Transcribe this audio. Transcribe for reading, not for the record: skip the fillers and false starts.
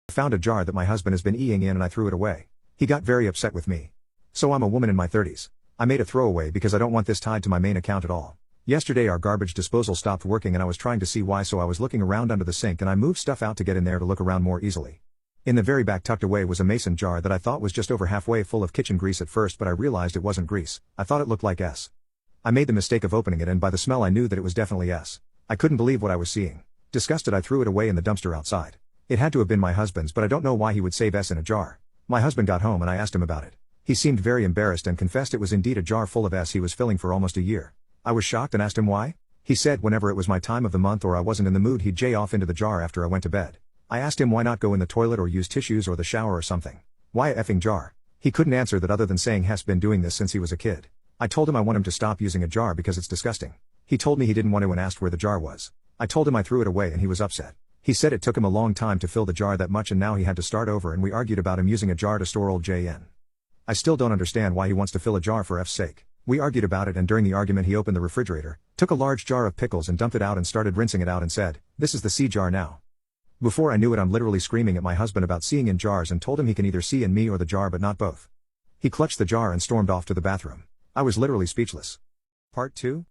I found a jar that my husband has been eating in and I threw it away. He got very upset with me. So I'm a woman in my 30s. I made a throwaway because I don't want this tied to my main account at all. Yesterday our garbage disposal stopped working and I was trying to see why, so I was looking around under the sink and I moved stuff out to get in there to look around more easily. In the very back tucked away was a mason jar that I thought was just over halfway full of kitchen grease at first, but I realized it wasn't grease. I thought it looked like S. I made the mistake of opening it and by the smell I knew that it was definitely S. I couldn't believe what I was seeing. Disgusted, I threw it away in the dumpster outside. It had to have been my husband's, but I don't know why he would save S in a jar. My husband got home and I asked him about it. He seemed very embarrassed and confessed it was indeed a jar full of S he was filling for almost a year. I was shocked and asked him why. He said whenever it was my time of the month or I wasn't in the mood he'd jay off into the jar after I went to bed. I asked him why not go in the toilet or use tissues or the shower or something. Why a effing jar? He couldn't answer that other than saying he's been doing this since he was a kid. I told him I want him to stop using a jar because it's disgusting. He told me he didn't want to and asked where the jar was. I told him I threw it away and he was upset. He said it took him a long time to fill the jar that much and now he had to start over, and we argued about him using a jar to store old JN. I still don't understand why he wants to fill a jar for F's sake. We argued about it and during the argument he opened the refrigerator, took a large jar of pickles and dumped it out and started rinsing it out and said, "This is the C jar now." Before I knew it I'm literally screaming at my husband about seeing in jars and told him he can either see in me or the jar but not both. He clutched the jar and stormed off to the bathroom. I was literally speechless. Part 2?